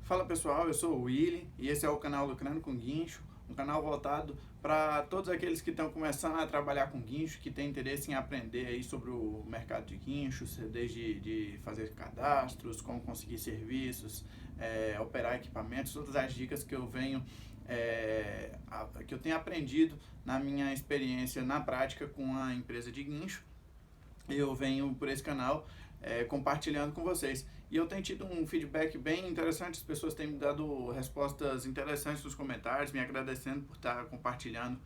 Fala pessoal, eu sou o Willy e esse é o canal Lucrando com Guincho, um canal voltado para todos aqueles que estão começando a trabalhar com guincho, que têm interesse em aprender aí sobre o mercado de guinchos, desde de fazer cadastros, como conseguir serviços, operar equipamentos, todas as dicas que eu venho que eu tenho aprendido na minha experiência na prática com a empresa de guincho. Eu venho por esse canal compartilhando com vocês. E eu tenho tido um feedback bem interessante, as pessoas têm me dado respostas interessantes nos comentários, me agradecendo por estar compartilhando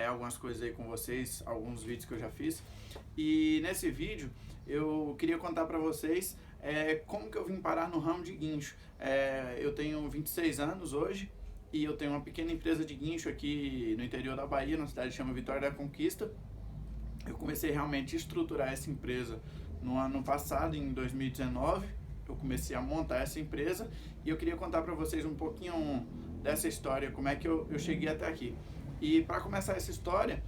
algumas coisas aí com vocês, alguns vídeos que eu já fiz. E nesse vídeo eu queria contar para vocês como que eu vim parar no ramo de guincho. Eu tenho 26 anos hoje e eu tenho uma pequena empresa de guincho aqui no interior da Bahia, numa cidade que chama Vitória da Conquista. Eu comecei realmente a estruturar essa empresa no ano passado, em 2019, eu comecei a montar essa empresa e eu queria contar para vocês um pouquinho dessa história, como é que eu cheguei até aqui. E para começar essa história,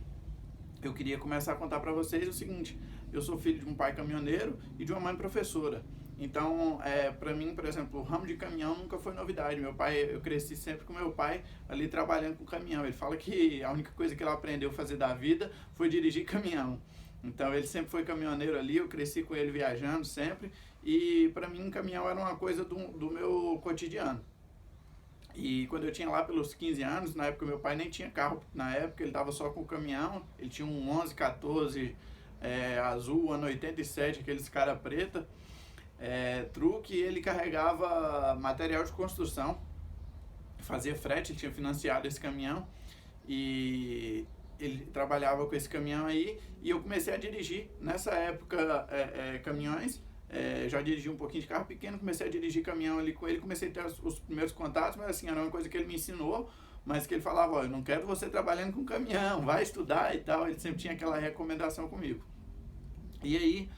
eu queria começar a contar para vocês o seguinte: eu sou filho de um pai caminhoneiro e de uma mãe professora. Então, para mim, por exemplo, o ramo de caminhão nunca foi novidade. Meu pai, eu cresci sempre com meu pai ali trabalhando com caminhão. Ele fala que a única coisa que ele aprendeu a fazer da vida foi dirigir caminhão. Então, ele sempre foi caminhoneiro ali, eu cresci com ele viajando sempre. E para mim, caminhão era uma coisa do meu cotidiano. E quando eu tinha lá pelos 15 anos, na época meu pai nem tinha carro, na época ele estava só com o caminhão, ele tinha um 11, 14 azul, ano 87, aqueles cara preta, truque, e ele carregava material de construção, fazia frete, ele tinha financiado esse caminhão e ele trabalhava com esse caminhão aí e eu comecei a dirigir nessa época caminhões. Já dirigi um pouquinho de carro pequeno, comecei a dirigir caminhão ali com ele, comecei a ter os primeiros contatos, mas assim, era uma coisa que ele me ensinou, mas que ele falava: ó, eu não quero você trabalhando com caminhão, vai estudar e tal. Ele sempre tinha aquela recomendação comigo. E aí,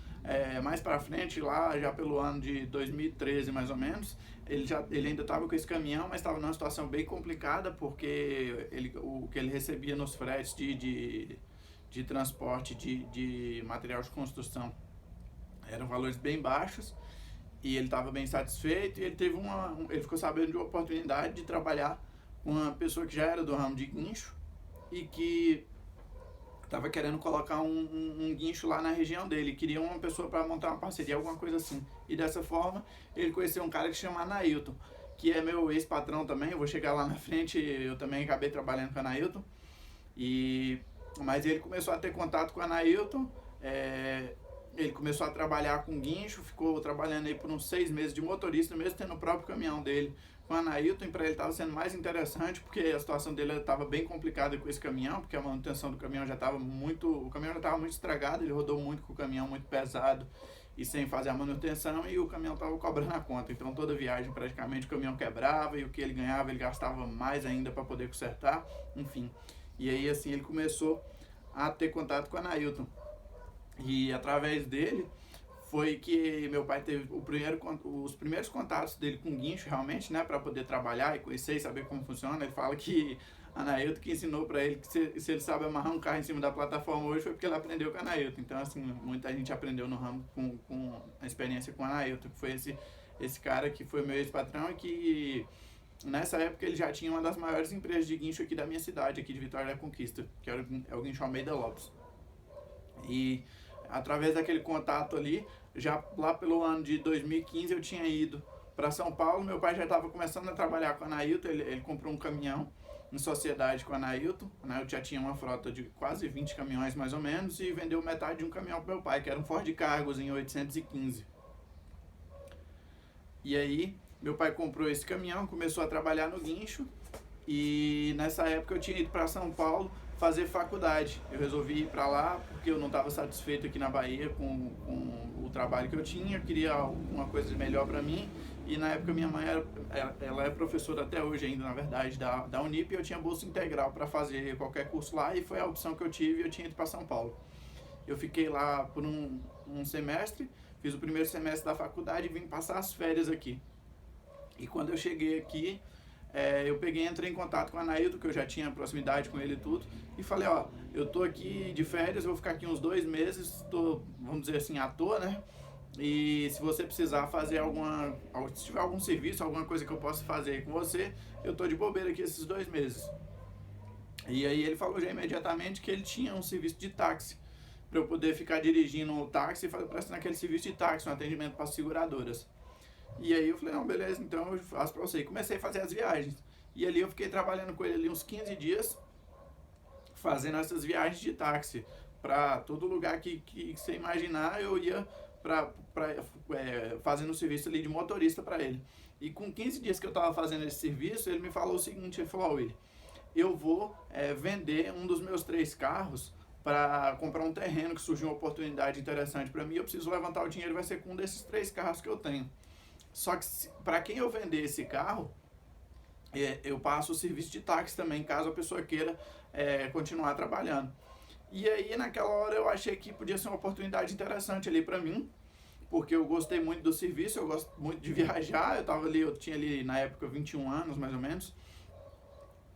mais pra frente, lá já pelo ano de 2013 mais ou menos, ele ainda estava com esse caminhão, mas estava numa situação bem complicada, porque o que ele recebia nos fretes de transporte de material de construção eram valores bem baixos, e ele estava bem satisfeito, e ele ficou sabendo de uma oportunidade de trabalhar com uma pessoa que já era do ramo de guincho e que estava querendo colocar um guincho lá na região dele, queria uma pessoa para montar uma parceria, alguma coisa assim. E dessa forma ele conheceu um cara que se chama Anailton, que é meu ex-patrão também. Eu vou chegar lá na frente, eu também acabei trabalhando com o Anailton, mas ele começou a ter contato com o Anailton. Ele começou a trabalhar com guincho, ficou trabalhando aí por uns 6 meses de motorista, mesmo tendo o próprio caminhão dele com o Anailton. E para ele estava sendo mais interessante, porque a situação dele estava bem complicada com esse caminhão, porque a manutenção do caminhão já estava o caminhão já estava muito estragado, ele rodou muito com o caminhão muito pesado e sem fazer a manutenção, e o caminhão estava cobrando a conta. Então toda viagem praticamente o caminhão quebrava, e o que ele ganhava ele gastava mais ainda para poder consertar, enfim. E aí assim ele começou a ter contato com o Anailton. E através dele foi que meu pai teve os primeiros contatos dele com guincho, realmente, né, para poder trabalhar e conhecer e saber como funciona. Ele fala que a Anailton que ensinou para ele que se ele sabe amarrar um carro em cima da plataforma hoje foi porque ele aprendeu com a Anailton. Então, assim, muita gente aprendeu no ramo com a experiência com a Anailton, que foi esse cara que foi meu ex-patrão, e que nessa época ele já tinha uma das maiores empresas de guincho aqui da minha cidade, aqui de Vitória da Conquista, que é o Guincho Almeida Lopes. E através daquele contato ali, já lá pelo ano de 2015 eu tinha ido para São Paulo. Meu pai já estava começando a trabalhar com a Anailton, ele comprou um caminhão em sociedade com a Anailton. A Anailton já tinha uma frota de quase 20 caminhões mais ou menos, e vendeu metade de um caminhão para meu pai, que era um Ford Cargos em 815. E aí meu pai comprou esse caminhão, começou a trabalhar no guincho, e nessa época eu tinha ido para São Paulo fazer faculdade. Eu resolvi ir para lá porque eu não estava satisfeito aqui na Bahia com o trabalho que eu tinha, eu queria uma coisa melhor para mim. E na época minha mãe ela é professora até hoje ainda, na verdade, da Unip, e eu tinha bolsa integral para fazer qualquer curso lá, e foi a opção que eu tive, e eu tinha ido para São Paulo. Eu fiquei lá por um semestre, fiz o primeiro semestre da faculdade e vim passar as férias aqui. E quando eu cheguei aqui, eu entrei em contato com o Anailton, que eu já tinha proximidade com ele e tudo, e falei: ó, eu tô aqui de férias, vou ficar aqui uns 2 meses, tô, vamos dizer assim, à toa, né? E se você precisar fazer se tiver algum serviço, alguma coisa que eu possa fazer com você, eu tô de bobeira aqui esses 2 meses. E aí ele falou já imediatamente que ele tinha um serviço de táxi, para eu poder ficar dirigindo o táxi e prestando aquele serviço de táxi, um atendimento para seguradoras. E aí eu falei, não, beleza, então eu faço para você. E comecei a fazer as viagens. E ali eu fiquei trabalhando com ele ali uns 15 dias, fazendo essas viagens de táxi. Para todo lugar que você imaginar, eu ia fazendo o serviço ali de motorista para ele. E com 15 dias que eu estava fazendo esse serviço, ele me falou o seguinte, ele falou, Willi, eu vou vender um dos meus 3 carros para comprar um terreno que surgiu uma oportunidade interessante para mim, eu preciso levantar o dinheiro, vai ser com um desses 3 carros que eu tenho. Só que para quem eu vender esse carro, eu passo o serviço de táxi também, caso a pessoa queira continuar trabalhando. E aí naquela hora eu achei que podia ser uma oportunidade interessante ali para mim, porque eu gostei muito do serviço, eu gosto muito de viajar, eu tinha ali na época 21 anos mais ou menos,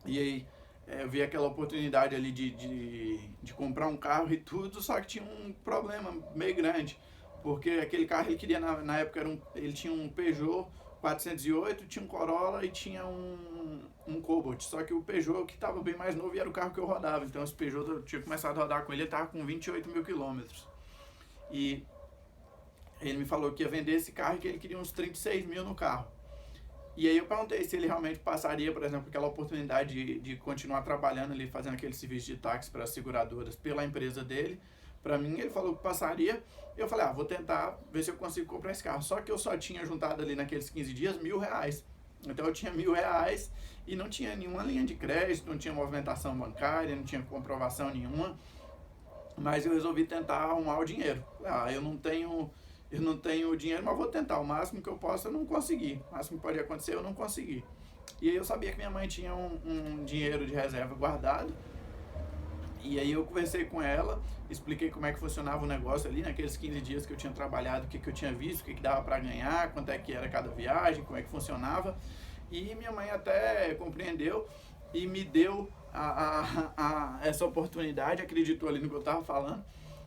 e aí eu vi aquela oportunidade ali de comprar um carro e tudo, só que tinha um problema meio grande, porque aquele carro ele queria, na época, ele tinha um Peugeot 408, tinha um Corolla e tinha um Cobalt. Só que o Peugeot que estava bem mais novo e era o carro que eu rodava. Então esse Peugeot eu tinha começado a rodar com ele, ele estava com 28 mil quilômetros. E ele me falou que ia vender esse carro e que ele queria uns 36 mil no carro. E aí eu perguntei se ele realmente passaria, por exemplo, aquela oportunidade de continuar trabalhando ali, fazendo aquele serviço de táxi para as seguradoras pela empresa dele. Para mim, ele falou que passaria. Eu falei, vou tentar ver se eu consigo comprar esse carro. Só que eu só tinha juntado ali naqueles 15 dias R$ 1.000. Então eu tinha R$ 1.000 e não tinha nenhuma linha de crédito, não tinha movimentação bancária, não tinha comprovação nenhuma. Mas eu resolvi tentar arrumar o dinheiro. Eu não tenho dinheiro, mas vou tentar. O máximo que eu posso eu não consegui. O máximo que pode acontecer eu não consegui. E aí eu sabia que minha mãe tinha um dinheiro de reserva guardado. E aí eu conversei com ela, expliquei como é que funcionava o negócio ali naqueles 15 dias que eu tinha trabalhado, o que eu tinha visto, o que dava para ganhar, quanto é que era cada viagem, como é que funcionava. E minha mãe até compreendeu e me deu essa oportunidade, acreditou ali no que eu estava falando.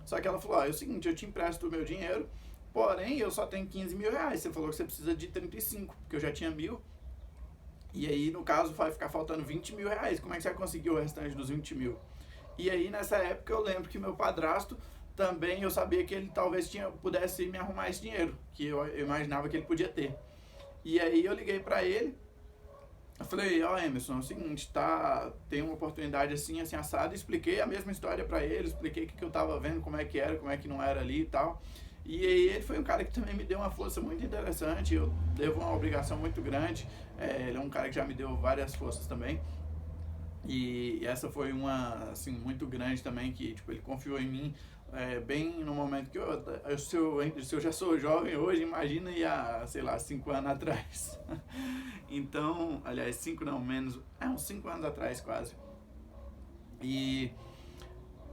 Só que ela falou, é o seguinte, eu te empresto o meu dinheiro, porém eu só tenho R$ 15.000. Você falou que você precisa de 35, porque eu já tinha 1.000. E aí, no caso, vai ficar faltando R$ 20.000. Como é que você vai conseguir o restante dos 20 mil? E aí, nessa época, eu lembro que meu padrasto também, eu sabia que ele talvez pudesse me arrumar esse dinheiro, que eu imaginava que ele podia ter. E aí, eu liguei pra ele, eu falei, Emerson, é o seguinte, tem uma oportunidade assim, assim, assado, expliquei a mesma história pra ele, expliquei o que eu tava vendo, como é que era, como é que não era ali e tal. E aí ele foi um cara que também me deu uma força muito interessante, eu devo uma obrigação muito grande, ele é um cara que já me deu várias forças também. E essa foi uma, assim, muito grande também, que, tipo, ele confiou em mim bem no momento que se eu já sou jovem hoje, imagina há, sei lá, 5 anos atrás. Então, aliás, 5 não, menos, uns 5 anos atrás quase. E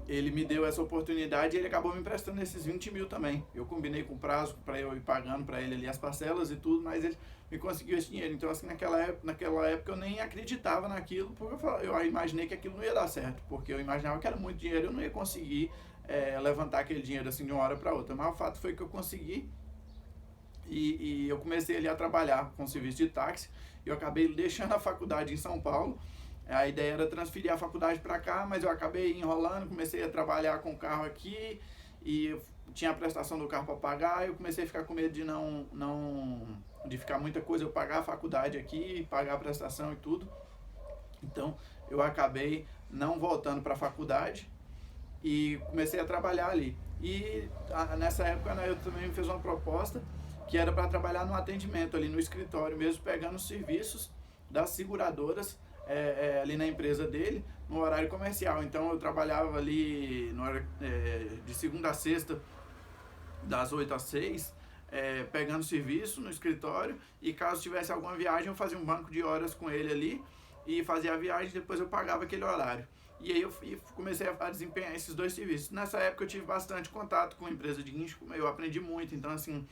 ele me deu essa oportunidade e ele acabou me emprestando esses 20 mil também. Eu combinei com o prazo para eu ir pagando para ele ali as parcelas e tudo, mas ele me conseguiu esse dinheiro. Então, assim, naquela época eu nem acreditava naquilo, porque eu imaginei que aquilo não ia dar certo, porque eu imaginava que era muito dinheiro e eu não ia conseguir levantar aquele dinheiro assim de uma hora para outra. Mas o fato foi que eu consegui e eu comecei ali a trabalhar com serviço de táxi. Eu acabei deixando a faculdade em São Paulo. A ideia era transferir a faculdade para cá, mas eu acabei enrolando, comecei a trabalhar com o carro aqui e tinha a prestação do carro para pagar. Eu comecei a ficar com medo de ficar muita coisa, eu pagar a faculdade aqui, pagar a prestação e tudo. Então eu acabei não voltando para a faculdade e comecei a trabalhar ali. E nessa época, né, eu também me fiz uma proposta que era para trabalhar no atendimento ali no escritório mesmo, pegando os serviços das seguradoras ali na empresa dele, no horário comercial. Então eu trabalhava ali de segunda a sexta, das 8 às 6, pegando serviço no escritório, e caso tivesse alguma viagem eu fazia um banco de horas com ele ali, e fazia a viagem, depois eu pagava aquele horário. E aí eu comecei a desempenhar esses 2 serviços. Nessa época eu tive bastante contato com a empresa de guincho, eu aprendi muito, então assim,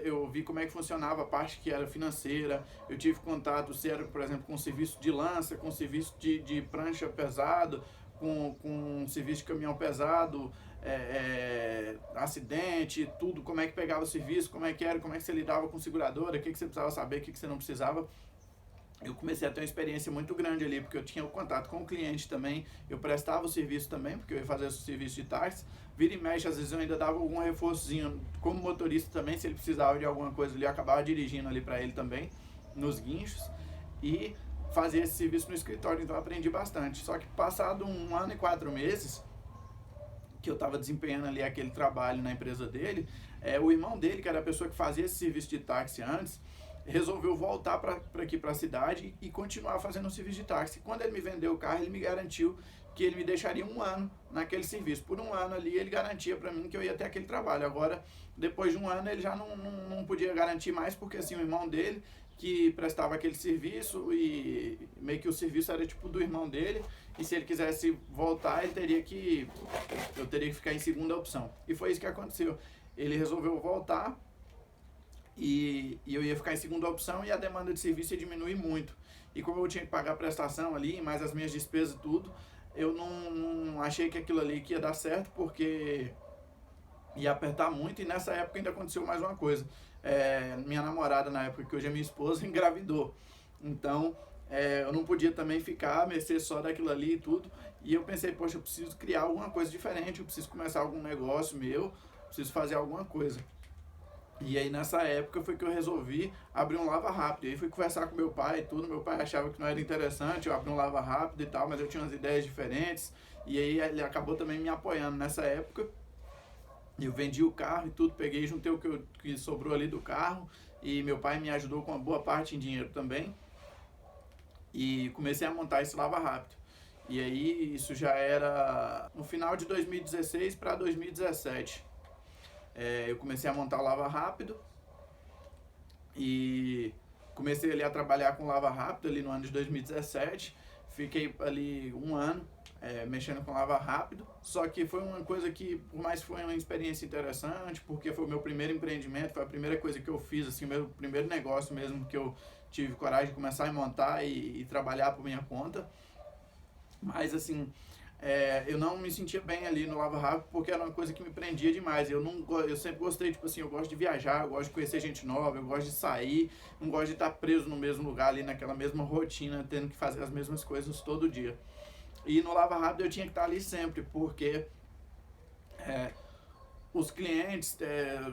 eu vi como é que funcionava a parte que era financeira, eu tive contato, se era, por exemplo, com serviço de lança, com serviço de prancha pesado, com serviço de caminhão pesado, acidente, tudo, como é que pegava o serviço, como é que era, como é que você lidava com seguradora, o que você precisava saber, o que você não precisava. Eu comecei a ter uma experiência muito grande ali, porque eu tinha o contato com o cliente também, eu prestava o serviço também, porque eu ia fazer o serviço de táxi, vira e mexe, às vezes eu ainda dava algum reforçozinho como motorista também, se ele precisava de alguma coisa ali, eu acabava dirigindo ali para ele também, nos guinchos, e fazia esse serviço no escritório, então eu aprendi bastante. Só que passado 1 ano e 4 meses, que eu estava desempenhando ali aquele trabalho na empresa dele, o irmão dele, que era a pessoa que fazia esse serviço de táxi antes, resolveu voltar para aqui para a cidade e continuar fazendo o serviço de táxi. Quando ele me vendeu o carro, ele me garantiu que ele me deixaria 1 ano naquele serviço. Por 1 ano ali, ele garantia para mim que eu ia ter aquele trabalho. Agora, depois de 1 ano, ele já não podia garantir mais, porque assim, o irmão dele, que prestava aquele serviço, e meio que o serviço era tipo do irmão dele, e se ele quisesse voltar, eu teria que ficar em segunda opção. E foi isso que aconteceu. Ele resolveu voltar, e eu ia ficar em segunda opção, e a demanda de serviço ia diminuir muito. E como eu tinha que pagar a prestação ali, mais as minhas despesas e tudo, eu não achei que aquilo ali que ia dar certo, porque ia apertar muito. E nessa época ainda aconteceu mais uma coisa. Minha namorada, na época, que hoje é minha esposa, engravidou. Então, eu não podia também ficar a mercê só daquilo ali e tudo. E eu pensei, poxa, eu preciso criar alguma coisa diferente, eu preciso começar algum negócio meu, preciso fazer alguma coisa. E aí nessa época foi que eu resolvi abrir um lava rápido. E aí fui conversar com meu pai e tudo. Meu pai achava que não era interessante eu abrir um lava rápido e tal, mas eu tinha umas ideias diferentes. E aí ele acabou também me apoiando nessa época. Eu vendi o carro e tudo, peguei, juntei o que sobrou ali do carro. E meu pai me ajudou com uma boa parte em dinheiro também. E comecei a montar esse lava rápido. E aí isso já era no final de 2016 para 2017. Eu comecei a montar o lava rápido e comecei ali a trabalhar com lava rápido ali no ano de 2017. Fiquei ali 1 ano mexendo com lava rápido, só que foi uma coisa que, por mais que foi uma experiência interessante, porque foi o meu primeiro empreendimento, foi a primeira coisa que eu fiz, assim, meu primeiro negócio mesmo, que eu tive coragem de começar a montar e trabalhar por minha conta. Mas assim, eu não me sentia bem ali no Lava Rápido, porque era uma coisa que me prendia demais. Eu sempre gostei, tipo assim, eu gosto de viajar, eu gosto de conhecer gente nova, eu gosto de sair, não gosto de estar preso no mesmo lugar ali, naquela mesma rotina, tendo que fazer as mesmas coisas todo dia. E no Lava Rápido eu tinha que estar ali sempre, porque os clientes,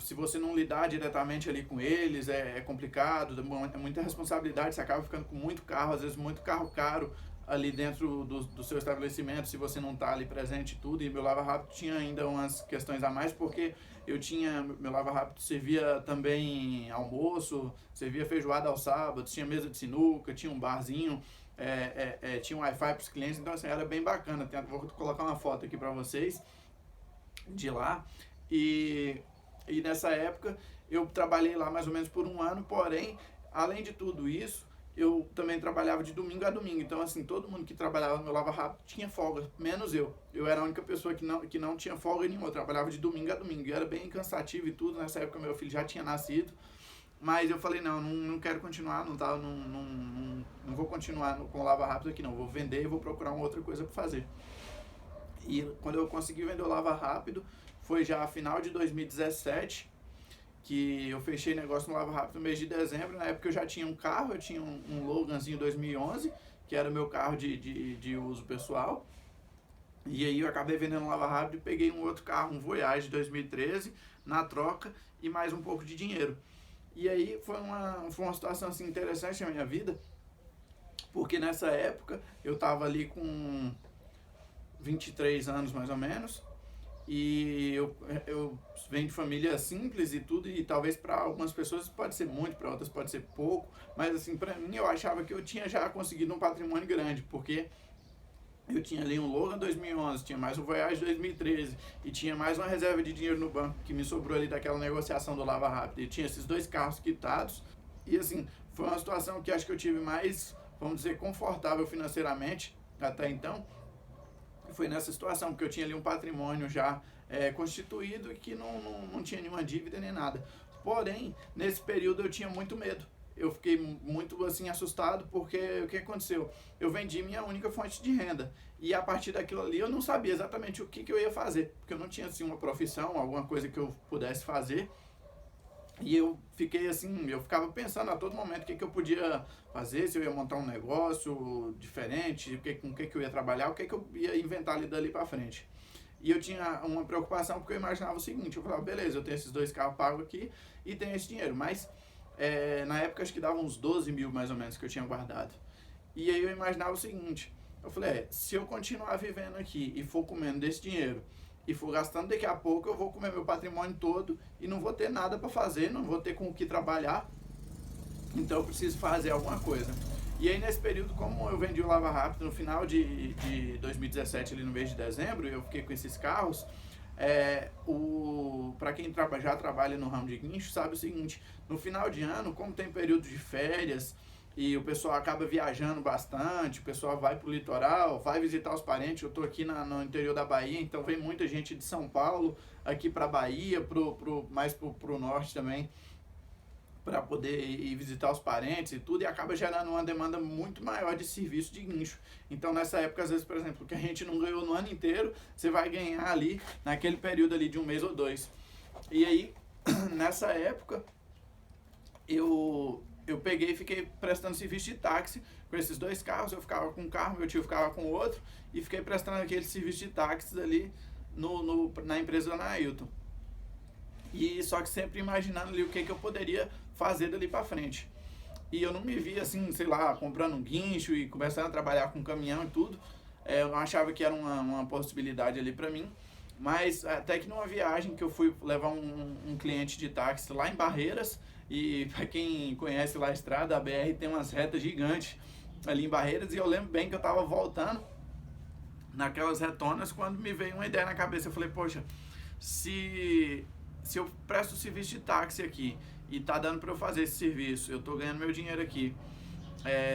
se você não lidar diretamente ali com eles, é complicado, é muita responsabilidade, você acaba ficando com muito carro, às vezes muito carro caro ali dentro do seu estabelecimento, se você não está ali presente e tudo. E meu Lava Rápido tinha ainda umas questões a mais, porque meu Lava Rápido servia também almoço, servia feijoada aos sábados, tinha mesa de sinuca, tinha um barzinho, tinha um Wi-Fi para os clientes, então assim, era bem bacana. Vou colocar uma foto aqui para vocês de lá. E nessa época eu trabalhei lá mais ou menos por 1 ano, porém, além de tudo isso, eu também trabalhava de domingo a domingo. Então, assim, todo mundo que trabalhava no meu Lava Rápido tinha folga, menos eu. Eu era a única pessoa que não tinha folga nenhuma. Eu trabalhava de domingo a domingo. E era bem cansativo e tudo. Nessa época, meu filho já tinha nascido. Mas eu falei, não quero continuar, não vou continuar com o Lava Rápido aqui, não. Vou vender e vou procurar uma outra coisa para fazer. E quando eu consegui vender o Lava Rápido, foi já final de 2017, que eu fechei negócio no Lava Rápido no mês de dezembro. Na época eu já tinha um carro, eu tinha um Loganzinho 2011, que era o meu carro de uso pessoal. E aí eu acabei vendendo o Lava Rápido e peguei um outro carro, um Voyage 2013, na troca, e mais um pouco de dinheiro. E aí foi uma situação assim, interessante na minha vida, porque nessa época eu estava ali com 23 anos mais ou menos, e eu venho de família simples e tudo, e talvez para algumas pessoas pode ser muito, para outras pode ser pouco, mas assim, para mim eu achava que eu tinha já conseguido um patrimônio grande, porque eu tinha ali um Logan 2011, tinha mais um Voyage 2013 e tinha mais uma reserva de dinheiro no banco que me sobrou ali daquela negociação do Lava Rápido. E tinha esses 2 carros quitados. E assim, foi uma situação que acho que eu tive mais, vamos dizer, confortável financeiramente até então. Foi nessa situação, porque eu tinha ali um patrimônio já constituído e que não tinha nenhuma dívida nem nada. Porém, nesse período eu tinha muito medo. eu fiquei muito assim assustado, porque o que aconteceu? Eu vendi minha única fonte de renda, e a partir daquilo ali eu não sabia exatamente o que eu ia fazer, porque eu não tinha assim uma profissão, alguma coisa que eu pudesse fazer. E eu fiquei assim, eu ficava pensando a todo momento o que eu podia fazer, se eu ia montar um negócio diferente, com o que eu ia trabalhar, o que eu ia inventar ali dali pra frente. E eu tinha uma preocupação porque eu imaginava o seguinte, eu falava, beleza, eu tenho esses 2 carros pagos aqui e tenho esse dinheiro, mas na época acho que dava uns 12 mil mais ou menos que eu tinha guardado. E aí eu imaginava o seguinte, eu falei, se eu continuar vivendo aqui e for comendo desse dinheiro e for gastando, daqui a pouco eu vou comer meu patrimônio todo e não vou ter nada para fazer, não vou ter com o que trabalhar, então eu preciso fazer alguma coisa. E aí nesse período, como eu vendi o Lava Rápido no final de 2017, ali no mês de dezembro, eu fiquei com esses carros, para quem já trabalha no ramo de guincho, sabe o seguinte, no final de ano, como tem período de férias, e o pessoal acaba viajando bastante, o pessoal vai pro litoral, vai visitar os parentes, eu tô aqui no interior da Bahia, então vem muita gente de São Paulo aqui pra Bahia, mais pro norte também, para poder ir visitar os parentes e tudo, e acaba gerando uma demanda muito maior de serviço de guincho. Então nessa época, às vezes, por exemplo, o que a gente não ganhou no ano inteiro, você vai ganhar ali naquele período ali de 1 mês ou 2. E aí, nessa época, eu peguei e fiquei prestando serviço de táxi com esses 2 carros. Eu ficava com um carro, meu tio ficava com o outro, e fiquei prestando aquele serviço de táxi ali na empresa da Ailton. E só que sempre imaginando ali o que eu poderia fazer dali para frente. E eu não me via assim, sei lá, comprando um guincho e começando a trabalhar com caminhão e tudo. Eu achava que era uma possibilidade ali para mim. Mas até que numa viagem que eu fui levar um cliente de táxi lá em Barreiras, e para quem conhece lá a estrada, a BR tem umas retas gigantes ali em Barreiras, e eu lembro bem que eu estava voltando naquelas retonas quando me veio uma ideia na cabeça. Eu falei, poxa, se eu presto serviço de táxi aqui e tá dando para eu fazer esse serviço, eu tô ganhando meu dinheiro aqui,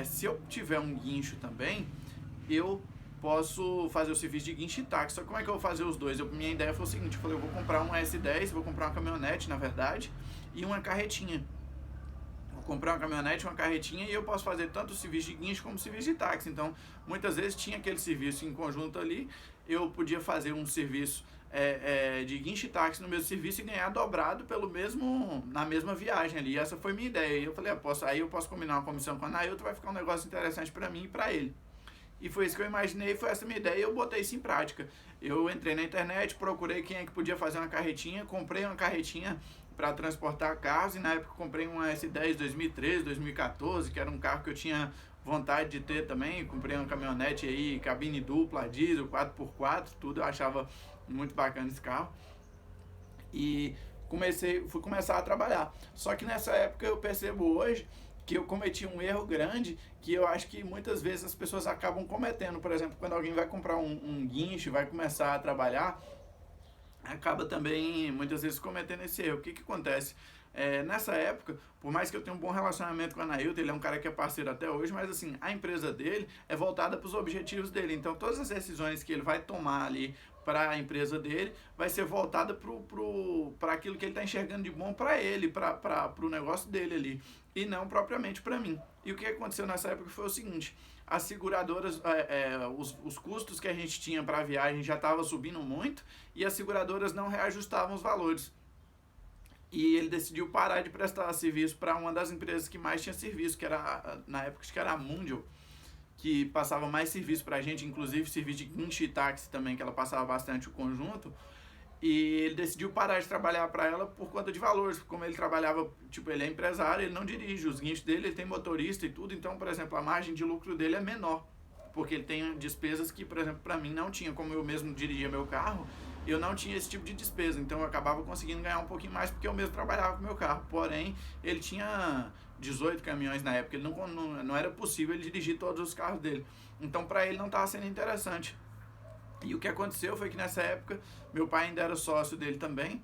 se eu tiver um guincho também, eu posso fazer o serviço de guincho e táxi. Só que como é que eu vou fazer os dois? Minha ideia foi o seguinte, eu falei, eu vou comprar um S10, vou comprar uma caminhonete, na verdade, e uma carretinha. Vou comprar uma caminhonete, uma carretinha, e eu posso fazer tanto o serviço de guincho como o serviço de táxi. Então, muitas vezes tinha aquele serviço em conjunto ali, eu podia fazer um serviço de guincho e táxi no mesmo serviço e ganhar dobrado na mesma viagem ali. E essa foi minha ideia. E eu falei, aí eu posso combinar uma comissão com a Nailton, vai ficar um negócio interessante para mim e para ele. E foi isso que eu imaginei, foi essa minha ideia, e eu botei isso em prática. Eu entrei na internet, procurei quem é que podia fazer uma carretinha, comprei uma carretinha para transportar carros, e na época comprei uma S10 2013, 2014, que era um carro que eu tinha vontade de ter também. Comprei uma caminhonete aí, cabine dupla, diesel, 4x4, tudo, eu achava muito bacana esse carro. E fui começar a trabalhar. Só que nessa época eu percebo hoje que eu cometi um erro grande, que eu acho que muitas vezes as pessoas acabam cometendo. Por exemplo, quando alguém vai comprar um guincho, vai começar a trabalhar, acaba também muitas vezes cometendo esse erro. O que acontece? Nessa época, por mais que eu tenha um bom relacionamento com a Nailton, ele é um cara que é parceiro até hoje, mas assim, a empresa dele é voltada para os objetivos dele. Então todas as decisões que ele vai tomar ali para a empresa dele vai ser voltada para aquilo que ele está enxergando de bom para ele, para o negócio dele ali, e não propriamente para mim. E o que aconteceu nessa época foi o seguinte: as seguradoras, os custos que a gente tinha para a viagem já estavam subindo muito, e as seguradoras não reajustavam os valores. E ele decidiu parar de prestar serviço para uma das empresas que mais tinha serviço, que era, na época, acho que era a Mundial, que passava mais serviço pra gente, inclusive serviço de guincho e táxi também, que ela passava bastante o conjunto. E ele decidiu parar de trabalhar para ela por conta de valores. Como ele trabalhava, tipo, ele é empresário, ele não dirige os guinchos dele, ele tem motorista e tudo. Então, por exemplo, a margem de lucro dele é menor, porque ele tem despesas que, por exemplo, para mim não tinha. Como eu mesmo dirigia meu carro, eu não tinha esse tipo de despesa, então eu acabava conseguindo ganhar um pouquinho mais porque eu mesmo trabalhava com o meu carro. Porém, ele tinha 18 caminhões na época, ele não era possível ele dirigir todos os carros dele. Então, para ele não estava sendo interessante. E o que aconteceu foi que nessa época, meu pai ainda era sócio dele também,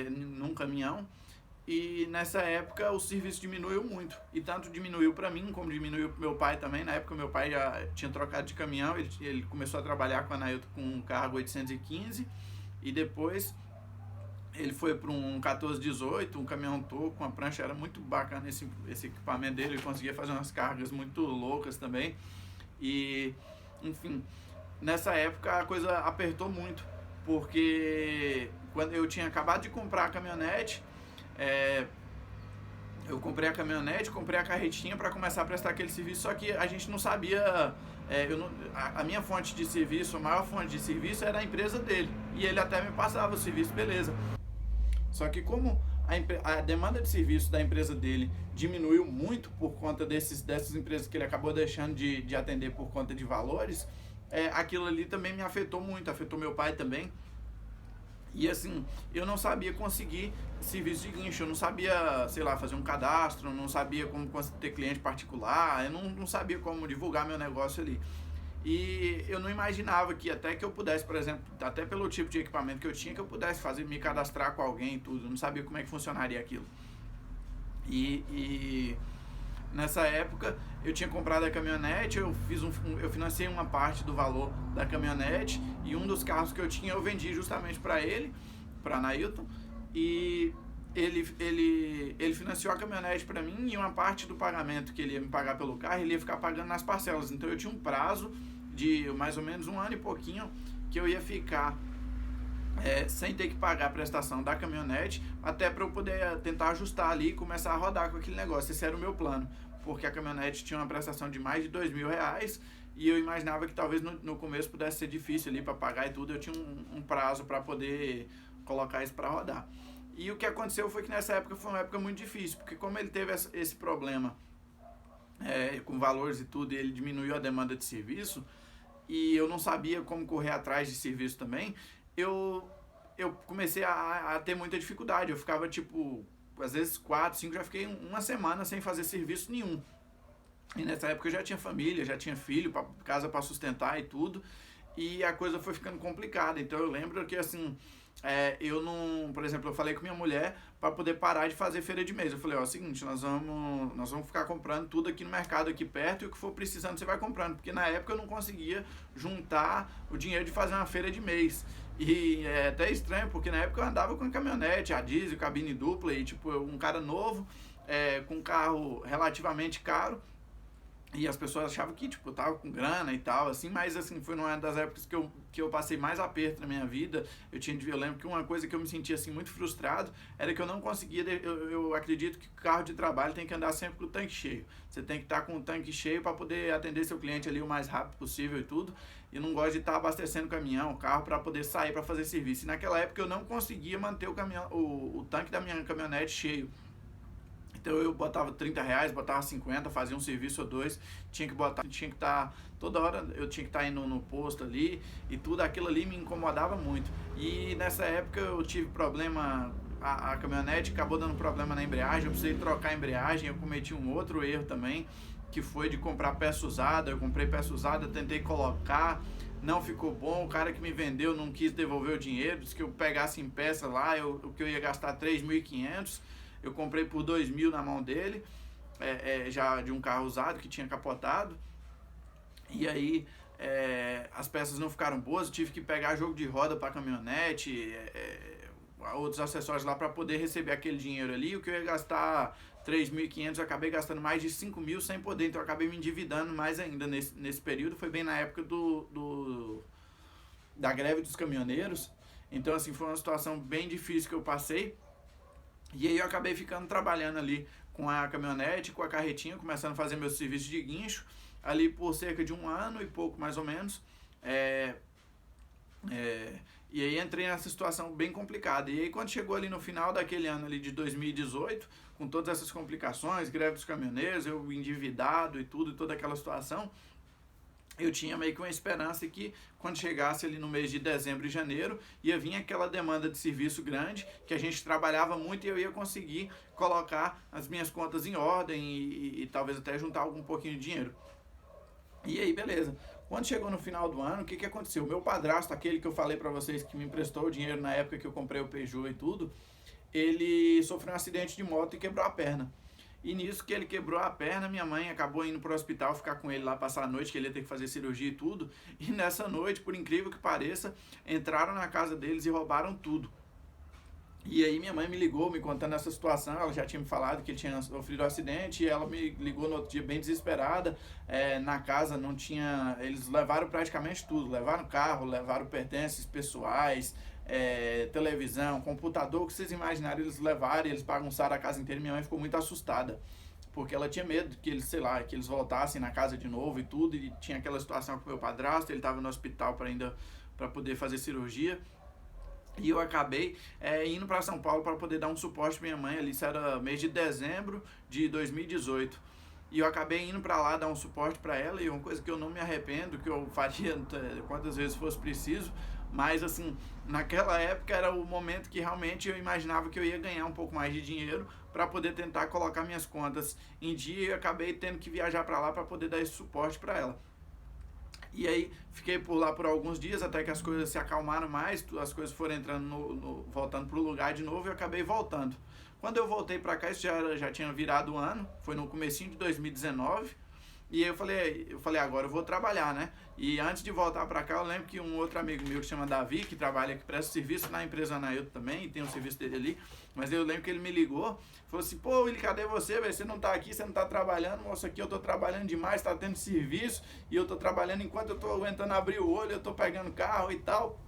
num caminhão, e nessa época o serviço diminuiu muito. E tanto diminuiu para mim, como diminuiu para meu pai também. Na época meu pai já tinha trocado de caminhão, ele começou a trabalhar com a Nailton com um cargo 815, e depois Ele foi para um 1418, um caminhão toco, uma prancha, era muito bacana esse equipamento dele, ele conseguia fazer umas cargas muito loucas também. E, enfim, nessa época a coisa apertou muito, porque quando eu tinha acabado de comprar a caminhonete, é, eu comprei a caminhonete, comprei a carretinha para começar a prestar aquele serviço, só que a gente não sabia, a minha fonte de serviço, a maior fonte de serviço era a empresa dele, e ele até me passava o serviço, beleza. Só que como a demanda de serviço da empresa dele diminuiu muito por conta dessas empresas que ele acabou deixando de atender por conta de valores, aquilo ali também me afetou muito, afetou meu pai também. E assim, eu não sabia conseguir serviço de guincho, eu não sabia, sei lá, fazer um cadastro, não sabia como ter cliente particular, eu não sabia como divulgar meu negócio ali. E eu não imaginava que até que eu pudesse, por exemplo, até pelo tipo de equipamento que eu tinha, que eu pudesse me cadastrar com alguém e tudo. Eu não sabia como é que funcionaria aquilo. E nessa época eu tinha comprado a caminhonete, eu financei uma parte do valor da caminhonete e um dos carros que eu tinha eu vendi justamente para ele, para Nailton, e ele financiou a caminhonete para mim e uma parte do pagamento que ele ia me pagar pelo carro ele ia ficar pagando nas parcelas. Então eu tinha um prazo de mais ou menos um ano e pouquinho que eu ia ficar sem ter que pagar a prestação da caminhonete, até para eu poder tentar ajustar ali e começar a rodar com aquele negócio. Esse era o meu plano, porque a caminhonete tinha uma prestação de mais de R$ 2.000 e eu imaginava que talvez no começo pudesse ser difícil ali para pagar e tudo. Eu tinha um prazo para poder colocar isso para rodar. E o que aconteceu foi que nessa época foi uma época muito difícil, porque como ele teve esse problema com valores e tudo, e ele diminuiu a demanda de serviço, e eu não sabia como correr atrás de serviço também, eu comecei a ter muita dificuldade. Eu ficava tipo, às vezes 4, 5, já fiquei uma semana sem fazer serviço nenhum. E nessa época eu já tinha família, já tinha filho, casa para sustentar e tudo, e a coisa foi ficando complicada. Então eu lembro que assim, eu não, por exemplo, eu falei com minha mulher para poder parar de fazer feira de mês. Eu falei, ó, é o seguinte, nós vamos ficar comprando tudo aqui no mercado aqui perto, e o que for precisando você vai comprando, porque na época eu não conseguia juntar o dinheiro de fazer uma feira de mês. E é até estranho, porque na época eu andava com a caminhonete, a diesel, cabine dupla, e tipo, um cara novo, com um carro relativamente caro, e as pessoas achavam que, tipo, eu tava com grana e tal, assim, mas, assim, foi numa das épocas que eu passei mais aperto na minha vida. Eu lembro que uma coisa que eu me sentia, assim, muito frustrado era que eu não conseguia, eu acredito que carro de trabalho tem que andar sempre com o tanque cheio. Você tem que estar com o tanque cheio para poder atender seu cliente ali o mais rápido possível e tudo. E não gosto de estar abastecendo o caminhão, o carro, para poder sair para fazer serviço. E naquela época eu não conseguia manter o tanque da minha caminhonete cheio. Então eu botava R$ 30, botava 50, fazia um serviço ou dois, tinha que estar, toda hora eu tinha que estar indo no posto ali, e tudo aquilo ali me incomodava muito. E nessa época eu tive problema, a caminhonete acabou dando problema na embreagem, eu precisei trocar a embreagem, eu cometi um outro erro também, que foi de comprar peça usada. Eu comprei peça usada, tentei colocar, não ficou bom, o cara que me vendeu não quis devolver o dinheiro, disse que eu pegasse em peça lá, o que eu ia gastar 3.500, eu comprei por 2.000 na mão dele, já de um carro usado que tinha capotado. E aí as peças não ficaram boas, eu tive que pegar jogo de roda para caminhonete, outros acessórios lá para poder receber aquele dinheiro ali. O que eu ia gastar 3.500, eu acabei gastando mais de 5.000 sem poder, então eu acabei me endividando mais ainda nesse período. Foi bem na época da greve dos caminhoneiros, então assim, foi uma situação bem difícil que eu passei. E aí eu acabei ficando trabalhando ali com a caminhonete, com a carretinha, começando a fazer meus serviços de guincho, ali por cerca de um ano e pouco mais ou menos. E aí entrei nessa situação bem complicada. E aí quando chegou ali no final daquele ano ali de 2018, com todas essas complicações, greve dos caminhoneiros, eu endividado e tudo, e toda aquela situação, eu tinha meio que uma esperança que quando chegasse ali no mês de dezembro e janeiro, ia vir aquela demanda de serviço grande, que a gente trabalhava muito, e eu ia conseguir colocar as minhas contas em ordem e talvez até juntar algum pouquinho de dinheiro. E aí, beleza. Quando chegou no final do ano, o que aconteceu? O meu padrasto, aquele que eu falei pra vocês que me emprestou o dinheiro na época que eu comprei o Peugeot e tudo, ele sofreu um acidente de moto e quebrou a perna. E nisso que ele quebrou a perna, minha mãe acabou indo pro hospital ficar com ele lá, passar a noite, que ele ia ter que fazer cirurgia e tudo. E nessa noite, por incrível que pareça, entraram na casa deles e roubaram tudo. E aí minha mãe me ligou, me contando essa situação, ela já tinha me falado que ele tinha sofrido um acidente, e ela me ligou no outro dia bem desesperada, na casa não tinha, eles levaram praticamente tudo, levaram carro, levaram pertences pessoais, televisão, computador, o que vocês imaginarem eles levaram, eles bagunçaram a casa inteira, e minha mãe ficou muito assustada, porque ela tinha medo que eles, sei lá, que eles voltassem na casa de novo e tudo, e tinha aquela situação com meu padrasto, ele estava no hospital para poder fazer cirurgia. E eu acabei indo para São Paulo para poder dar um suporte para minha mãe. Ali isso era mês de dezembro de 2018. E eu acabei indo para lá dar um suporte para ela. E uma coisa que eu não me arrependo, que eu faria quantas vezes fosse preciso. Mas assim, naquela época era o momento que realmente eu imaginava que eu ia ganhar um pouco mais de dinheiro para poder tentar colocar minhas contas em dia. E eu acabei tendo que viajar para lá para poder dar esse suporte para ela. E aí fiquei por lá por alguns dias até que as coisas se acalmaram mais, as coisas foram entrando voltando pro lugar de novo e eu acabei voltando. Quando eu voltei para cá, isso já tinha virado o ano, foi no comecinho de 2019. E aí eu falei, agora eu vou trabalhar, né? E antes de voltar para cá, eu lembro que um outro amigo meu que chama Davi, que trabalha, que presta serviço na empresa Anailton também, e tem um serviço dele ali, mas eu lembro que ele me ligou, falou assim, pô, Willi, cadê você, velho? Você não tá aqui, você não tá trabalhando, moça, aqui eu tô trabalhando demais, tá tendo serviço, e eu tô trabalhando enquanto eu tô aguentando abrir o olho, eu tô pegando carro e tal.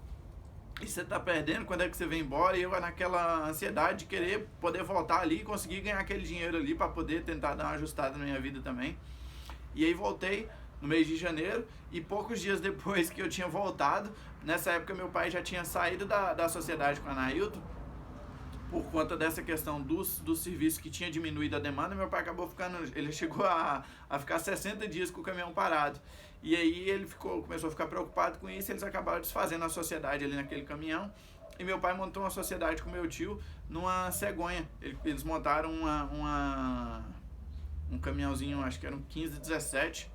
E você tá perdendo, quando é que você vem embora? E eu naquela ansiedade de querer poder voltar ali e conseguir ganhar aquele dinheiro ali para poder tentar dar uma ajustada na minha vida também. E aí voltei no mês de janeiro e poucos dias depois que eu tinha voltado, nessa época meu pai já tinha saído da sociedade com a Anailton por conta dessa questão dos serviços que tinha diminuído a demanda. Meu pai acabou ficando, ele chegou a ficar 60 dias com o caminhão parado. E aí ele começou a ficar preocupado com isso, eles acabaram desfazendo a sociedade ali naquele caminhão. E meu pai montou uma sociedade com meu tio numa cegonha. Eles montaram um caminhãozinho, acho que era um 1517,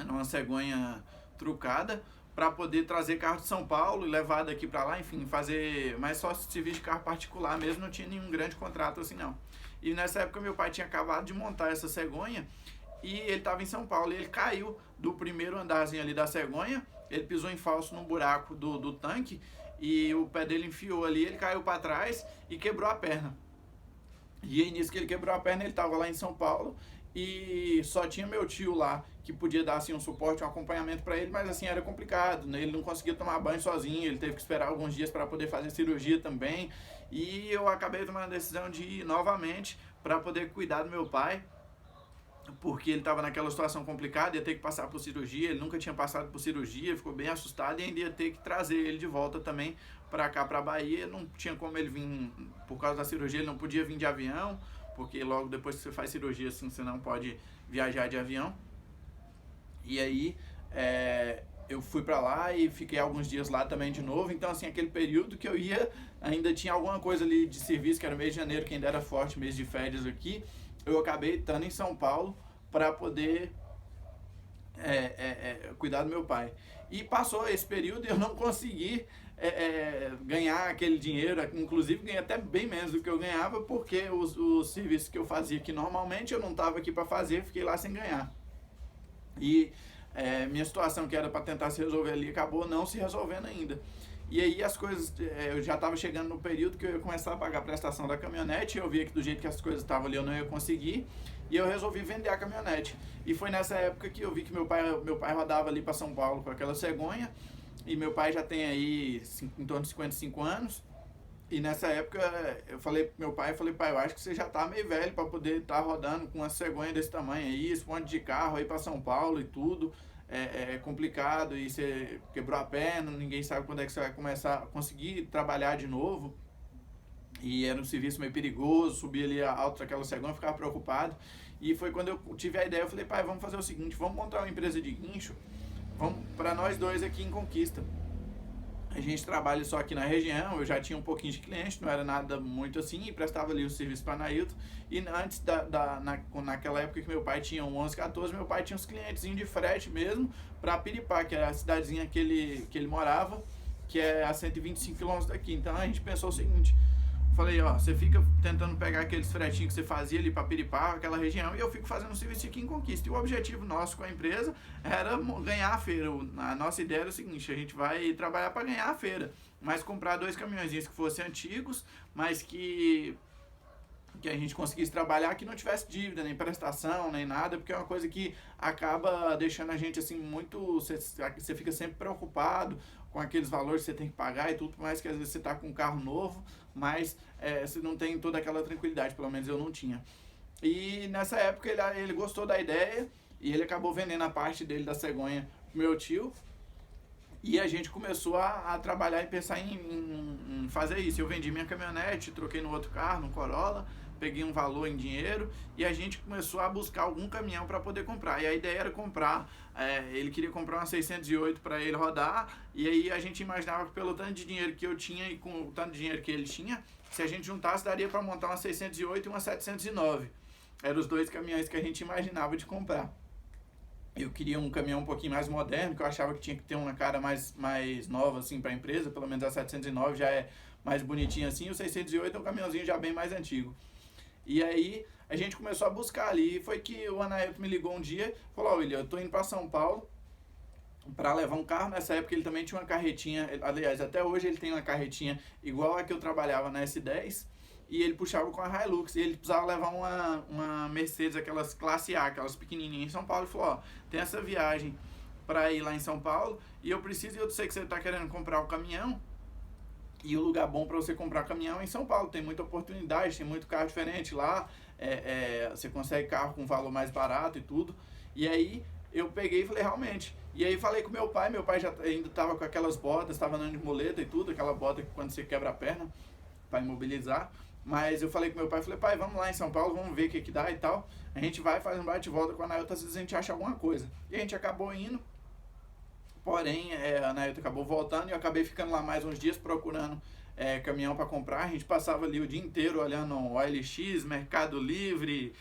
numa cegonha trucada, para poder trazer carro de São Paulo e levar daqui para lá, enfim, fazer, mas só serviço de carro particular mesmo, não tinha nenhum grande contrato assim não. E nessa época meu pai tinha acabado de montar essa cegonha e ele estava em São Paulo e ele caiu do primeiro andarzinho ali da cegonha, ele pisou em falso num buraco do tanque e o pé dele enfiou ali, ele caiu para trás e quebrou a perna. E aí nisso que ele quebrou a perna, ele estava lá em São Paulo e só tinha meu tio lá que podia dar assim um suporte, um acompanhamento para ele, mas assim era complicado, né? Ele não conseguia tomar banho sozinho, ele teve que esperar alguns dias para poder fazer cirurgia também. E eu acabei tomando a decisão de ir novamente para poder cuidar do meu pai, porque ele estava naquela situação complicada, ia ter que passar por cirurgia, ele nunca tinha passado por cirurgia, ficou bem assustado e ainda ia ter que trazer ele de volta também para cá, para Bahia. Não tinha como ele vir, por causa da cirurgia, ele não podia vir de avião, porque logo depois que você faz cirurgia, assim, você não pode viajar de avião. E aí eu fui para lá e fiquei alguns dias lá também de novo. Então, assim, aquele período que eu ia, ainda tinha alguma coisa ali de serviço, que era mês de janeiro, que ainda era forte, mês de férias aqui. Eu acabei estando em São Paulo para poder cuidar do meu pai. E passou esse período e eu não consegui ganhar aquele dinheiro, inclusive ganhei até bem menos do que eu ganhava, porque os serviços que eu fazia que normalmente eu não estava aqui para fazer, fiquei lá sem ganhar. E minha situação que era para tentar se resolver ali acabou não se resolvendo ainda. E aí as coisas, eu já estava chegando no período que eu ia começar a pagar a prestação da caminhonete, eu via que do jeito que as coisas estavam ali eu não ia conseguir, e eu resolvi vender a caminhonete. E foi nessa época que eu vi que meu pai rodava ali para São Paulo com aquela cegonha, e meu pai já tem aí em torno de 55 anos, e nessa época eu falei pro meu pai, pai, eu acho que você já tá meio velho para poder estar rodando com uma cegonha desse tamanho aí, esse monte de carro aí para São Paulo e tudo. É complicado e você quebrou a perna, ninguém sabe quando é que você vai começar a conseguir trabalhar de novo. E era um serviço meio perigoso, subir ali alto daquela cegonha, ficava preocupado. E foi quando eu tive a ideia, eu falei, pai, vamos fazer o seguinte, vamos montar uma empresa de guincho, vamos para nós dois aqui em Conquista. A gente trabalha só aqui na região, eu já tinha um pouquinho de cliente, não era nada muito assim, e prestava ali o serviço para a Anailton. E antes, naquela época que meu pai tinha um 11, 14, meu pai tinha uns clientes de frete mesmo, para Piripá, que era a cidadezinha que ele morava, que é a 125 km daqui. Então a gente pensou o seguinte, falei, ó, você fica tentando pegar aqueles fretinhos que você fazia ali pra Piripá, aquela região, e eu fico fazendo um serviço aqui em Conquista. E o objetivo nosso com a empresa era ganhar a feira. A nossa ideia era o seguinte, a gente vai trabalhar para ganhar a feira, mas comprar 2 caminhõezinhos que fossem antigos, mas que a gente conseguisse trabalhar, que não tivesse dívida, nem prestação, nem nada, porque é uma coisa que acaba deixando a gente assim muito, você fica sempre preocupado com aqueles valores que você tem que pagar e tudo, por mais que às vezes você está com um carro novo, mas você não tem toda aquela tranquilidade, pelo menos eu não tinha. E nessa época ele gostou da ideia e ele acabou vendendo a parte dele da cegonha pro meu tio. E a gente começou a trabalhar e pensar em fazer isso. Eu vendi minha caminhonete, troquei no outro carro, no Corolla, peguei um valor em dinheiro e a gente começou a buscar algum caminhão para poder comprar. E a ideia era comprar, ele queria comprar uma 608 para ele rodar, e aí a gente imaginava que pelo tanto de dinheiro que eu tinha e com o tanto de dinheiro que ele tinha, se a gente juntasse, daria para montar uma 608 e uma 709. Eram os 2 caminhões que a gente imaginava de comprar. Eu queria um caminhão um pouquinho mais moderno, que eu achava que tinha que ter uma cara mais nova assim para a empresa, pelo menos a 709 já é mais bonitinha assim, o 608 é um caminhãozinho já bem mais antigo. E aí a gente começou a buscar ali, e foi que o Anaelto me ligou um dia, falou, William, eu tô indo para São Paulo para levar um carro. Nessa época ele também tinha uma carretinha, aliás, até hoje ele tem uma carretinha igual a que eu trabalhava na S10, e ele puxava com a Hilux, e ele precisava levar uma Mercedes, aquelas classe A, aquelas pequenininhas em São Paulo. Ele falou, ó, tem essa viagem para ir lá em São Paulo, e eu preciso, e eu sei que você tá querendo comprar o caminhão, e o lugar bom para você comprar caminhão é em São Paulo, tem muita oportunidade, tem muito carro diferente lá, você consegue carro com valor mais barato e tudo. E aí eu peguei e falei, realmente. E aí falei com meu pai já ainda estava com aquelas botas, estava andando de muleta e tudo, aquela bota que quando você quebra a perna, para imobilizar. Mas eu falei com meu pai, falei, pai, vamos lá em São Paulo, vamos ver o que dá e tal. A gente vai, faz um bate-volta com a Anaelto, às vezes a gente acha alguma coisa. E a gente acabou indo. Porém, a Anaelto acabou voltando e eu acabei ficando lá mais uns dias procurando caminhão para comprar. A gente passava ali o dia inteiro olhando o OLX, Mercado Livre,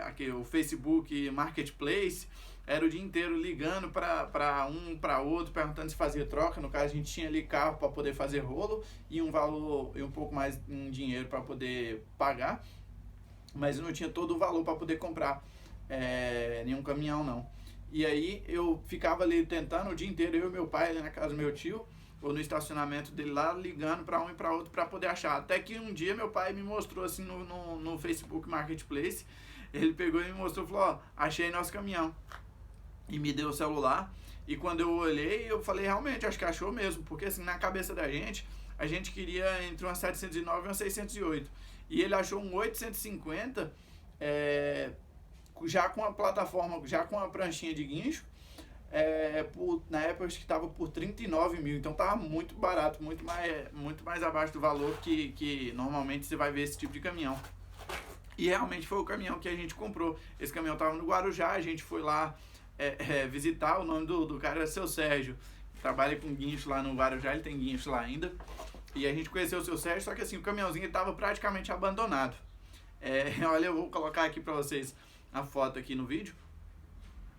aqui, o Facebook Marketplace. Era o dia inteiro ligando para um, para outro, perguntando se fazia troca. No caso, a gente tinha ali carro para poder fazer rolo e um valor e um pouco mais em dinheiro para poder pagar, mas eu não tinha todo o valor para poder comprar nenhum caminhão, não. E aí eu ficava ali tentando o dia inteiro, eu e meu pai ali na casa do meu tio, ou no estacionamento dele lá, ligando para um e para outro para poder achar. Até que um dia meu pai me mostrou assim no Facebook Marketplace, ele pegou e me mostrou e falou, ó, achei nosso caminhão. E me deu o celular, e quando eu olhei, eu falei, realmente, acho que achou mesmo, porque assim, na cabeça da gente, a gente queria entre uma 709 e uma 608, e ele achou um 850, já com a plataforma, já com a pranchinha de guincho, na época acho que estava por 39 mil, então estava muito barato, muito mais abaixo do valor que normalmente você vai ver esse tipo de caminhão. E realmente foi o caminhão que a gente comprou. Esse caminhão estava no Guarujá, a gente foi lá visitar. O nome do cara é Seu Sérgio, trabalha com guincho lá no Guarujá, ele tem guincho lá ainda. E a gente conheceu o Seu Sérgio, só que assim, o caminhãozinho estava praticamente abandonado. Olha, eu vou colocar aqui para vocês a foto aqui no vídeo.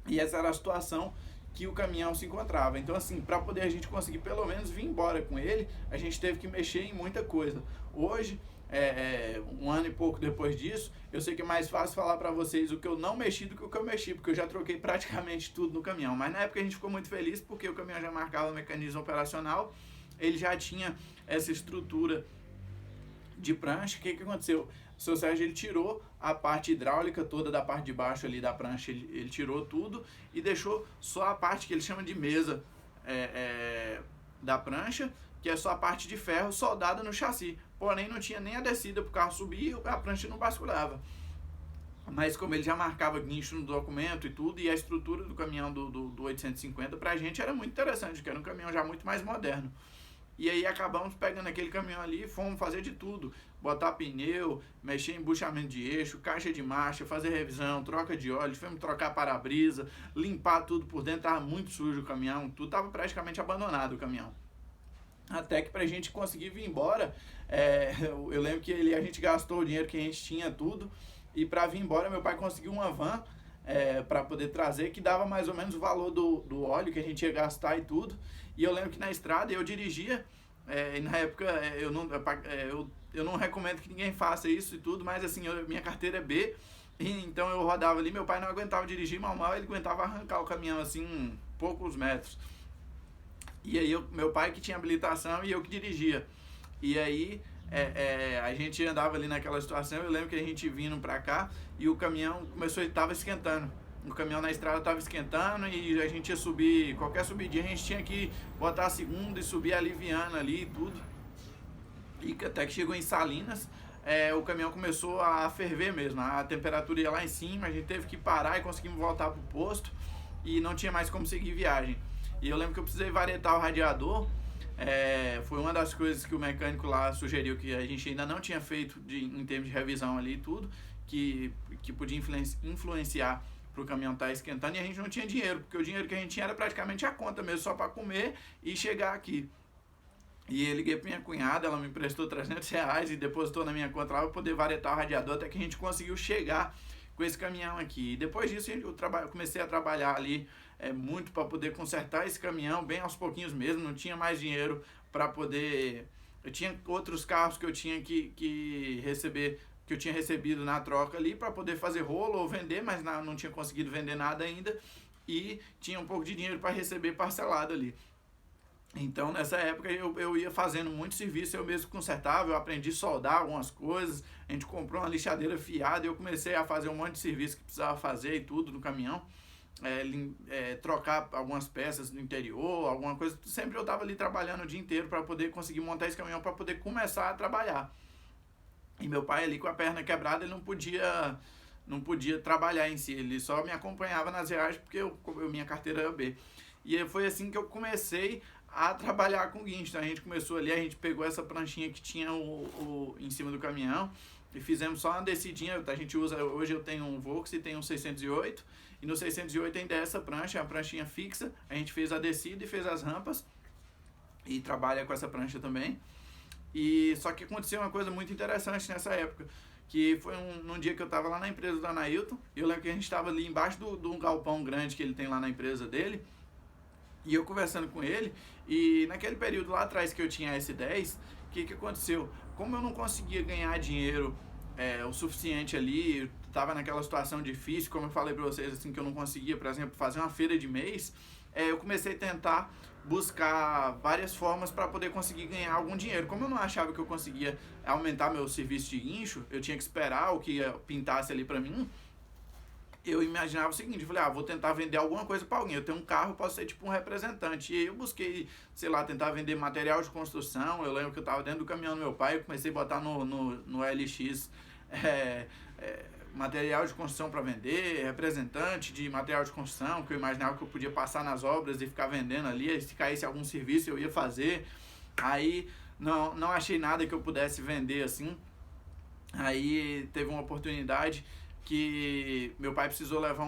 E essa era a situação que o caminhão se encontrava. Então assim, para poder a gente conseguir pelo menos vir embora com ele, a gente teve que mexer em muita coisa. Hoje, um ano e pouco depois disso, eu sei que é mais fácil falar para vocês o que eu não mexi do que o que eu mexi, porque eu já troquei praticamente tudo no caminhão. Mas na época a gente ficou muito feliz porque o caminhão já marcava o mecanismo operacional, ele já tinha essa estrutura de prancha. O que aconteceu? O Seu Sérgio, ele tirou a parte hidráulica toda da parte de baixo ali da prancha, ele tirou tudo e deixou só a parte que ele chama de mesa da prancha, que é só a parte de ferro soldada no chassi. Porém, não tinha nem a descida para o carro subir e a prancha não basculava. Mas como ele já marcava guincho no documento e tudo, e a estrutura do caminhão do 850 pra gente era muito interessante, porque era um caminhão já muito mais moderno. E aí acabamos pegando aquele caminhão ali e fomos fazer de tudo. Botar pneu, mexer em embuchamento de eixo, caixa de marcha, fazer revisão, troca de óleo, fomos trocar para-brisa, limpar tudo por dentro, tava muito sujo o caminhão, tudo tava praticamente abandonado o caminhão. Até que pra gente conseguir vir embora, eu lembro que a gente gastou o dinheiro que a gente tinha tudo, e para vir embora meu pai conseguiu uma van para poder trazer, que dava mais ou menos o valor do óleo que a gente ia gastar e tudo. E eu lembro que na estrada eu dirigia, e na época eu eu não recomendo que ninguém faça isso e tudo, mas assim, minha carteira é B, e então eu rodava ali, meu pai não aguentava dirigir, mal ele aguentava arrancar o caminhão assim, poucos metros. E aí meu pai que tinha habilitação e eu que dirigia. E aí a gente andava ali naquela situação, eu lembro que a gente vindo pra cá e o caminhão começou, ele tava esquentando. O caminhão na estrada tava esquentando e a gente ia subir, qualquer subidinha a gente tinha que botar a segunda e subir aliviando ali e tudo. E até que chegou em Salinas, o caminhão começou a ferver mesmo, a temperatura ia lá em cima, a gente teve que parar e conseguimos voltar pro posto e não tinha mais como seguir viagem. E eu lembro que eu precisei varietar o radiador, foi uma das coisas que o mecânico lá sugeriu que a gente ainda não tinha feito em termos de revisão ali e tudo, que podia influenciar para o caminhão estar esquentando, e a gente não tinha dinheiro, porque o dinheiro que a gente tinha era praticamente a conta mesmo, só para comer e chegar aqui. E eu liguei para minha cunhada, ela me emprestou R$ 300 e depositou na minha conta lá para poder varietar o radiador, até que a gente conseguiu chegar com esse caminhão aqui. E depois disso eu comecei a trabalhar ali muito para poder consertar esse caminhão, bem aos pouquinhos mesmo, não tinha mais dinheiro para poder... Eu tinha outros carros que eu tinha que receber, que eu tinha recebido na troca ali para poder fazer rolo ou vender, mas não tinha conseguido vender nada ainda e tinha um pouco de dinheiro para receber parcelado ali. Então nessa época eu ia fazendo muito serviço, eu mesmo consertava, eu aprendi a soldar algumas coisas, a gente comprou uma lixadeira fiada e eu comecei a fazer um monte de serviço que precisava fazer e tudo no caminhão, trocar algumas peças no interior, alguma coisa, sempre eu estava ali trabalhando o dia inteiro para poder conseguir montar esse caminhão, para poder começar a trabalhar. E meu pai ali com a perna quebrada, ele não podia trabalhar em si, ele só me acompanhava nas viagens porque minha carteira era B. E foi assim que eu comecei a trabalhar com guincho. Então a gente começou ali, a gente pegou essa pranchinha que tinha em cima do caminhão e fizemos só uma descidinha. A gente usa, hoje eu tenho um Volks e tenho um 608, e no 608 ainda é essa prancha, a pranchinha fixa. A gente fez a descida e fez as rampas e trabalha com essa prancha também. E só que aconteceu uma coisa muito interessante nessa época, que foi num dia que eu estava lá na empresa do Anailton, e eu lembro que a gente estava ali embaixo de um galpão grande que ele tem lá na empresa dele, e eu conversando com ele, e naquele período lá atrás que eu tinha S10, o que aconteceu? Como eu não conseguia ganhar dinheiro o suficiente ali, eu estava naquela situação difícil, como eu falei para vocês, assim, que eu não conseguia, por exemplo, fazer uma feira de mês, eu comecei a tentar buscar várias formas para poder conseguir ganhar algum dinheiro. Como eu não achava que eu conseguia aumentar meu serviço de guincho, eu tinha que esperar o que pintasse ali para mim, eu imaginava o seguinte, eu falei, vou tentar vender alguma coisa para alguém, eu tenho um carro, posso ser tipo um representante. E aí eu busquei, sei lá, tentar vender material de construção. Eu lembro que eu estava dentro do caminhão do meu pai, eu comecei a botar no LX material de construção para vender, representante de material de construção, que eu imaginava que eu podia passar nas obras e ficar vendendo ali, se caísse algum serviço eu ia fazer. Aí não achei nada que eu pudesse vender assim. Aí teve uma oportunidade que meu pai precisou levar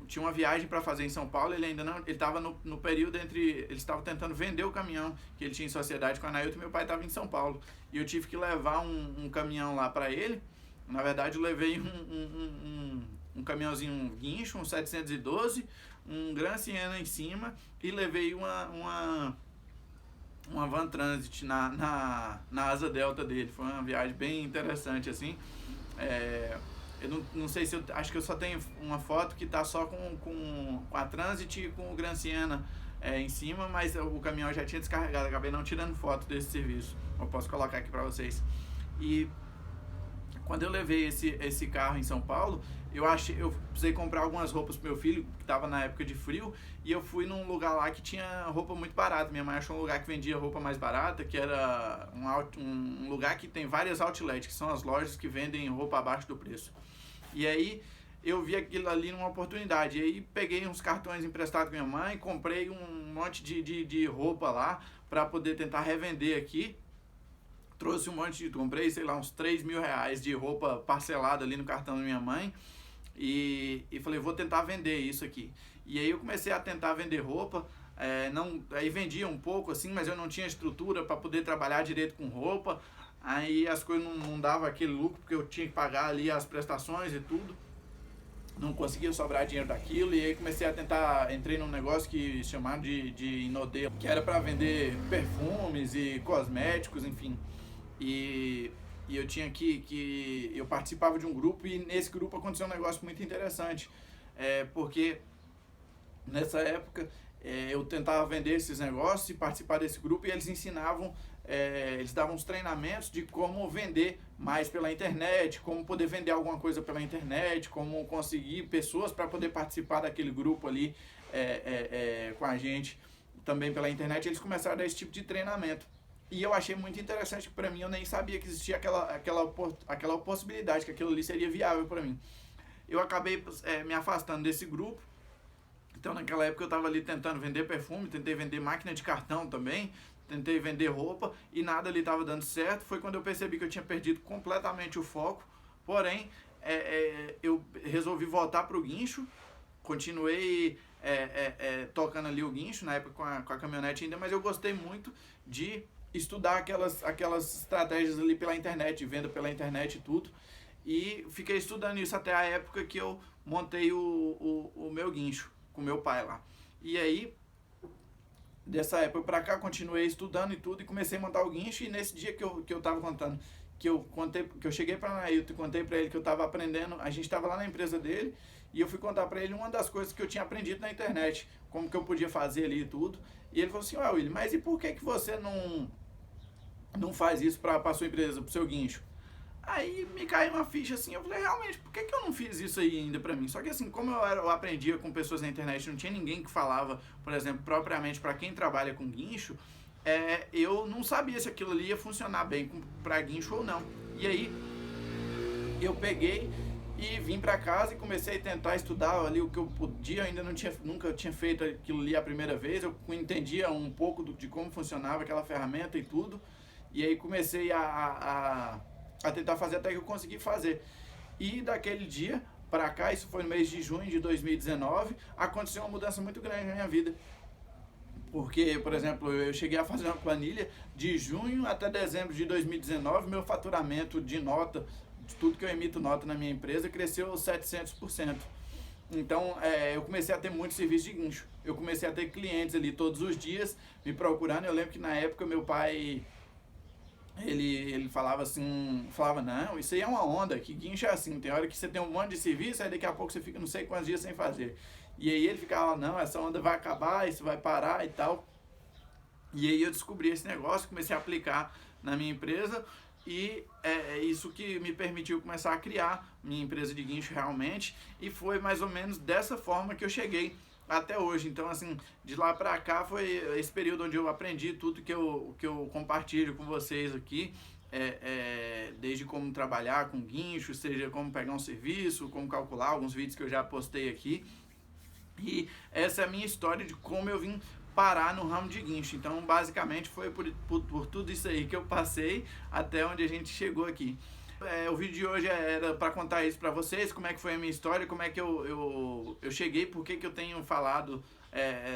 tinha uma viagem para fazer em São Paulo, ele ainda não, ele estava no período eles estavam tentando vender o caminhão que ele tinha em sociedade com a Anailton, e meu pai estava em São Paulo, e eu tive que levar um caminhão lá para ele. Na verdade eu levei um caminhãozinho, um guincho, um 712, um Gran Siena em cima, e levei uma Van Transit na asa delta dele. Foi uma viagem bem interessante assim. Eu não sei se acho que eu só tenho uma foto que tá só com a Transit e com o Gran Siena em cima, mas o caminhão já tinha descarregado, acabei não tirando foto desse serviço. Eu posso colocar aqui para vocês. E quando eu levei esse carro em São Paulo, eu precisei comprar algumas roupas pro meu filho, que estava na época de frio, e eu fui num lugar lá que tinha roupa muito barata. Minha mãe achou um lugar que vendia roupa mais barata, que era um lugar que tem várias outlets, que são as lojas que vendem roupa abaixo do preço. E aí eu vi aquilo ali numa oportunidade, e aí peguei uns cartões emprestados com minha mãe, comprei um monte de roupa lá para poder tentar revender aqui. Trouxe comprei, sei lá, uns R$ 3.000 de roupa parcelada ali no cartão da minha mãe, e falei, vou tentar vender isso aqui. E aí eu comecei a tentar vender roupa, aí vendia um pouco assim, mas eu não tinha estrutura para poder trabalhar direito com roupa, aí as coisas não davam aquele lucro, porque eu tinha que pagar ali as prestações e tudo, não conseguia sobrar dinheiro daquilo, e aí comecei a tentar, entrei num negócio que chamado de Inodê, que era para vender perfumes e cosméticos, enfim. E eu tinha eu participava de um grupo e nesse grupo aconteceu um negócio muito interessante, porque nessa época eu tentava vender esses negócios e participar desse grupo e eles ensinavam, eles davam uns treinamentos de como vender mais pela internet, como poder vender alguma coisa pela internet, como conseguir pessoas para poder participar daquele grupo ali com a gente também pela internet. Eles começaram a dar esse tipo de treinamento. E eu achei muito interessante, para mim eu nem sabia que existia aquela possibilidade, que aquilo ali seria viável para mim. Eu acabei me afastando desse grupo. Então naquela época eu estava ali tentando vender perfume, tentei vender máquina de cartão também, tentei vender roupa e nada ali estava dando certo. Foi quando eu percebi que eu tinha perdido completamente o foco. Porém, eu resolvi voltar para o guincho, continuei tocando ali o guincho, na época com a caminhonete ainda, mas eu gostei muito de estudar aquelas estratégias ali pela internet, venda pela internet e tudo. E fiquei estudando isso até a época que eu montei o meu guincho com meu pai lá. E aí, dessa época pra cá, continuei estudando e tudo, e comecei a montar o guincho. E nesse dia que eu tava contando, que eu cheguei para Nailton e contei para ele que eu tava aprendendo, a gente tava lá na empresa dele, e eu fui contar para ele uma das coisas que eu tinha aprendido na internet, como que eu podia fazer ali e tudo. E ele falou assim: "Ué, William, mas e por que você não faz isso para sua empresa, pro seu guincho?" Aí me caiu uma ficha assim, eu falei, realmente, por que eu não fiz isso aí ainda pra mim? Só que assim, como eu aprendia com pessoas na internet, não tinha ninguém que falava, por exemplo, propriamente para quem trabalha com guincho, eu não sabia se aquilo ali ia funcionar bem pra guincho ou não. E aí, eu peguei e vim pra casa e comecei a tentar estudar ali o que eu podia, nunca tinha feito aquilo ali a primeira vez, eu entendia um pouco de como funcionava aquela ferramenta e tudo, e aí comecei a tentar fazer até que eu consegui fazer. E daquele dia para cá, isso foi no mês de junho de 2019, aconteceu uma mudança muito grande na minha vida. Porque, por exemplo, eu cheguei a fazer uma planilha de junho até dezembro de 2019, meu faturamento de nota, de tudo que eu emito nota na minha empresa, cresceu 700%. Então, eu comecei a ter muito serviço de guincho. Eu comecei a ter clientes ali todos os dias me procurando. Eu lembro que na época meu pai ele falava assim, falava, não, isso aí é uma onda, que guincho é assim, tem hora que você tem um monte de serviço, aí daqui a pouco você fica não sei quantos dias sem fazer. E aí ele ficava, não, essa onda vai acabar, isso vai parar e tal. E aí eu descobri esse negócio, comecei a aplicar na minha empresa e é isso que me permitiu começar a criar minha empresa de guincho realmente, e foi mais ou menos dessa forma que eu cheguei até hoje. Então, assim, de lá pra cá foi esse período onde eu aprendi tudo que eu compartilho com vocês aqui, desde como trabalhar com guincho, seja como pegar um serviço, como calcular, alguns vídeos que eu já postei aqui. E essa é a minha história de como eu vim parar no ramo de guincho. Então, basicamente, foi por tudo isso aí que eu passei até onde a gente chegou aqui. O vídeo de hoje era para contar isso para vocês, como é que foi a minha história, como é que eu cheguei, por que eu tenho falado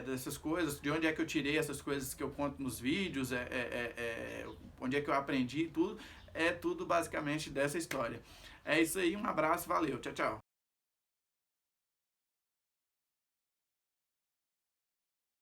dessas coisas, de onde é que eu tirei essas coisas que eu conto nos vídeos, onde é que eu aprendi tudo, é tudo basicamente dessa história. É isso aí, um abraço, valeu, tchau, tchau.